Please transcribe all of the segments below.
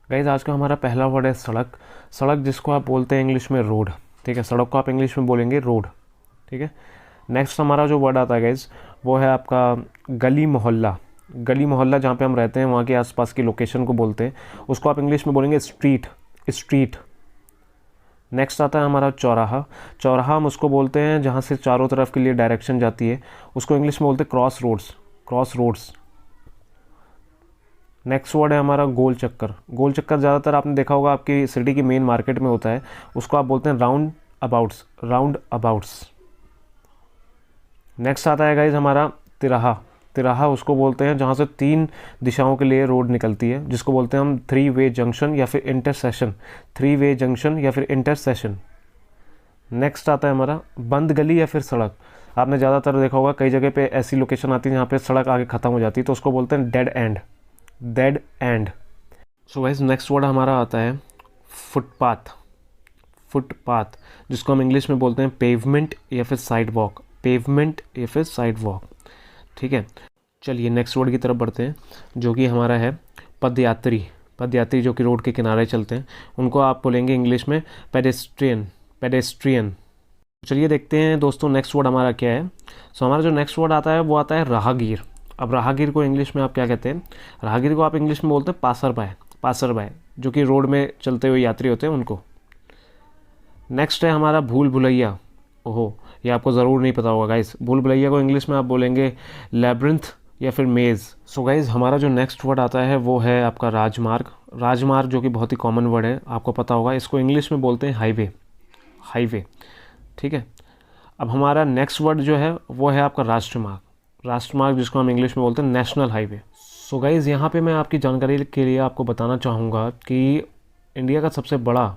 Guys आज का हमारा पहला वर्ड है सड़क। सड़क जिसको आप बोलते हैं इंग्लिश में रोड। ठीक है, सड़क को आप इंग्लिश में बोलेंगे रोड। ठीक है। नेक्स्ट हमारा जो वर्ड आता है गाइज वो है आपका गली मोहल्ला। गली मोहल्ला जहाँ पे हम रहते हैं वहाँ के आसपास की लोकेशन को बोलते हैं, उसको आप इंग्लिश में बोलेंगे स्ट्रीट। स्ट्रीट। नेक्स्ट आता है हमारा चौराहा। चौराहा हम उसको बोलते हैं जहाँ से चारों तरफ के लिए डायरेक्शन जाती है, उसको इंग्लिश में बोलते हैं cross roads. Cross roads. Next word है हमारा गोल चक्कर। गोल चक्कर ज़्यादातर आपने देखा होगा आपकी सिटी की मेन मार्केट में होता है, उसको आप बोलते हैं round abouts. Round abouts. Next आता है गाइज हमारा तिराहा। तिराहा उसको बोलते हैं जहाँ से 3 दिशाओं के लिए रोड निकलती है, जिसको बोलते हैं हम 3 वे जंक्शन या फिर इंटरसेशन। 3 वे जंक्शन या फिर इंटरसेशन। नेक्स्ट आता है हमारा बंद गली या फिर सड़क। आपने ज़्यादातर देखा होगा कई जगह पे ऐसी लोकेशन आती है जहाँ पे सड़क आगे ख़त्म हो जाती है, तो उसको बोलते हैं dead and. Dead and. So guys next word हमारा आता है फुटपाथ। फुटपाथ जिसको हम इंग्लिश में बोलते हैं पेवमेंट या फिर साइड वॉक। पेवमेंट या फिर साइड वॉक। ठीक है, चलिए नेक्स्ट वर्ड की तरफ बढ़ते हैं जो कि हमारा है पदयात्री। पदयात्री जो कि रोड के किनारे चलते हैं, उनको आप बोलेंगे इंग्लिश में पेडेस्ट्रियन। पेडेस्ट्रियन। चलिए देखते हैं दोस्तों नेक्स्ट वर्ड हमारा क्या है। सो हमारा जो नेक्स्ट वर्ड आता है वो आता है राहगीर। अब राहगीर को इंग्लिश में आप क्या कहते हैं? राहगीर को आप इंग्लिश में बोलते हैं पासर बाय। पासर बाय जो कि रोड में चलते हुए यात्री होते हैं उनको। नेक्स्ट है हमारा भूल भुलैया। ओहो, ये आपको ज़रूर नहीं पता होगा गाइस। भूल भुलैया को इंग्लिश में आप बोलेंगे लैब्रिंथ या फिर मेज़। सो गाइस हमारा जो नेक्स्ट वर्ड आता है वो है आपका राजमार्ग। राजमार्ग जो कि बहुत ही कॉमन वर्ड है, आपको पता होगा, इसको इंग्लिश में बोलते हैं हाईवे। हाईवे। ठीक है। अब हमारा नेक्स्ट वर्ड जो है वो है आपका राष्ट्रमार्ग। राष्ट्रमार्ग जिसको हम इंग्लिश में बोलते हैं नेशनल हाईवे। सो गाइज़ यहाँ पे मैं आपकी जानकारी के लिए आपको बताना चाहूँगा कि इंडिया का सबसे बड़ा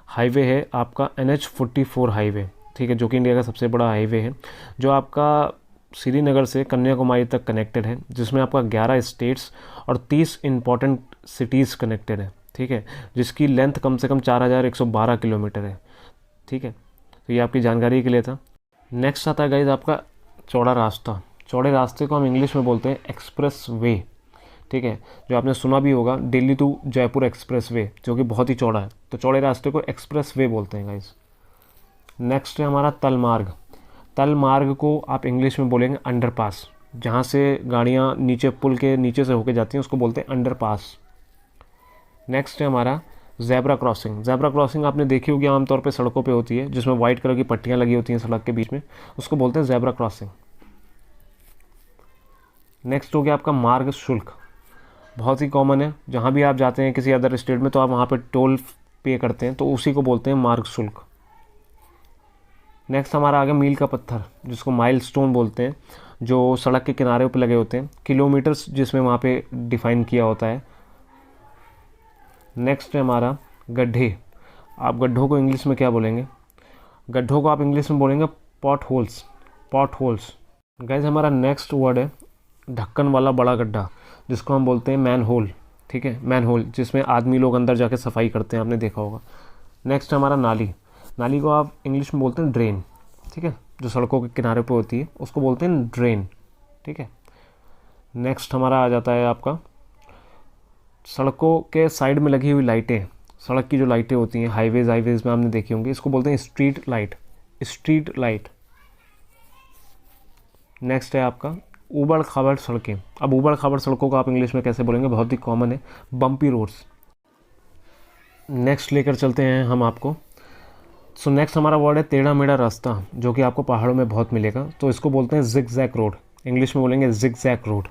हाईवे है आपका NH-44 हाईवे। ठीक है, जो कि इंडिया का सबसे बड़ा हाईवे है, जो आपका श्रीनगर से कन्याकुमारी तक कनेक्टेड है, जिसमें आपका 11 स्टेट्स और 30 इंपॉर्टेंट सिटीज़ कनेक्टेड है। ठीक है, जिसकी लेंथ कम से कम 4112 किलोमीटर है। ठीक है, तो ये आपकी जानकारी के लिए था। नेक्स्ट आता है गाइज आपका चौड़ा रास्ता। चौड़े रास्ते को हम इंग्लिश में बोलते हैं एक्सप्रेस वे। ठीक है, जो आपने सुना भी होगा Delhi to Jaipur expressway, जो कि बहुत ही चौड़ा है, तो चौड़े रास्ते को एक्सप्रेस वे बोलते हैं गाइज। नेक्स्ट है हमारा तलमार्ग। तलमार्ग को आप इंग्लिश में बोलेंगे अंडरपास। जहाँ से गाड़ियाँ नीचे पुल के नीचे से होके जाती हैं उसको बोलते हैं अंडरपास। नेक्स्ट है हमारा ज़ेब्रा क्रॉसिंग। ज़ेब्रा क्रॉसिंग आपने देखी होगी आमतौर पे सड़कों पे होती है, जिसमें वाइट कलर की पट्टियाँ लगी होती हैं सड़क के बीच में, उसको बोलते हैं ज़ेब्रा क्रॉसिंग। नेक्स्ट हो गया आपका मार्ग शुल्क। बहुत ही कॉमन है, जहाँ भी आप जाते हैं किसी अदर स्टेट में तो आप वहाँ पे टोल पे करते हैं, तो उसी को बोलते हैं मार्ग शुल्क। नेक्स्ट हमारा आ गया मील का पत्थर, जिसको माइलस्टोन बोलते हैं, जो सड़क के किनारे पे लगे होते हैं, किलोमीटर्स जिसमें वहाँ पे डिफाइन किया होता है। नेक्स्ट है हमारा गड्ढे। आप गड्ढों को इंग्लिश में क्या बोलेंगे? गड्ढों को आप इंग्लिश में बोलेंगे pot holes. Pot holes. Guys हमारा नेक्स्ट वर्ड है ढक्कन वाला बड़ा गड्ढा, जिसको हम बोलते हैं मैन होल। ठीक है, मैन होल, जिसमें आदमी लोग अंदर जाके सफाई करते हैं, आपने देखा होगा। नेक्स्ट हमारा नाली। नाली को आप इंग्लिश में बोलते हैं ड्रेन। ठीक है, जो सड़कों के किनारे पे होती है उसको बोलते हैं ड्रेन। ठीक है। नेक्स्ट हमारा आ जाता है आपका सड़कों के साइड में लगी हुई लाइटें। सड़क की जो लाइटें होती हैं हाईवेज़ में आपने देखी होंगी, इसको बोलते हैं street light. Street light. Next है आपका ऊबड़ खाबड़ सड़कें। अब ऊबड़ खाबड़ सड़कों को आप इंग्लिश में कैसे बोलेंगे? बहुत ही कॉमन है, बम्पी रोड्स। नेक्स्ट लेकर चलते हैं हम आपको। सो नेक्स्ट हमारा वर्ड है टेढ़ा मेढ़ा रास्ता, जो कि आपको पहाड़ों में बहुत मिलेगा, तो इसको बोलते हैं जिग जैक रोड। इंग्लिश में बोलेंगे जिग जैक रोड।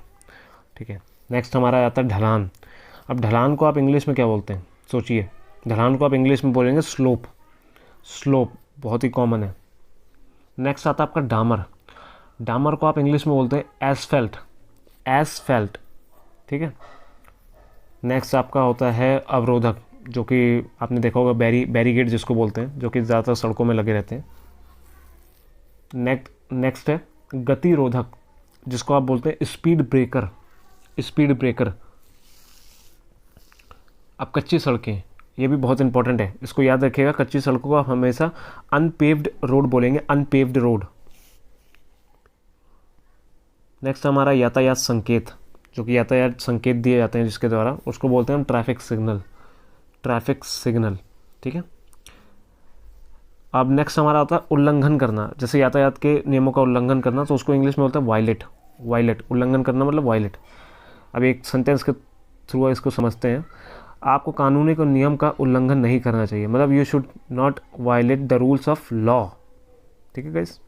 ठीक है। नेक्स्ट हमारा आता है ढलान। अब ढलान को आप इंग्लिश में क्या बोलते हैं? सोचिए, ढलान को आप इंग्लिश में बोलेंगे स्लोप। स्लोप बहुत ही कॉमन है। नेक्स्ट आता है आपका डामर। डामर को आप इंग्लिश में बोलते हैं एसफेल्ट। एसफेल्ट। ठीक है। नेक्स्ट आपका होता है अवरोधक, जो कि आपने देखा होगा बैरीगेड जिसको बोलते हैं, जो कि ज़्यादातर सड़कों में लगे रहते हैं। नेक्स्ट है गतिरोधक, जिसको आप बोलते हैं स्पीड ब्रेकर। Speed breaker. अब कच्ची सड़कें, ये भी बहुत इंपॉर्टेंट है, इसको याद रखिएगा। कच्ची सड़कों को आप हमेशा अनपेव्ड रोड बोलेंगे। Unpaved road. नेक्स्ट हमारा यातायात संकेत, जो कि यातायात संकेत दिए जाते हैं जिसके द्वारा, उसको बोलते हैं हम ट्रैफिक सिग्नल। ट्रैफिक सिग्नल, ठीक है। अब नेक्स्ट हमारा आता है उल्लंघन करना, जैसे यातायात के नियमों का उल्लंघन करना, तो उसको इंग्लिश में बोलते हैं वायलेट। वायलेट, उल्लंघन करना मतलब वायलेट। अब एक सेंटेंस के थ्रू इसको समझते हैं। आपको कानूनी को नियम का उल्लंघन नहीं करना चाहिए, मतलब you should not violate the rules of law, ठीक है गाइस।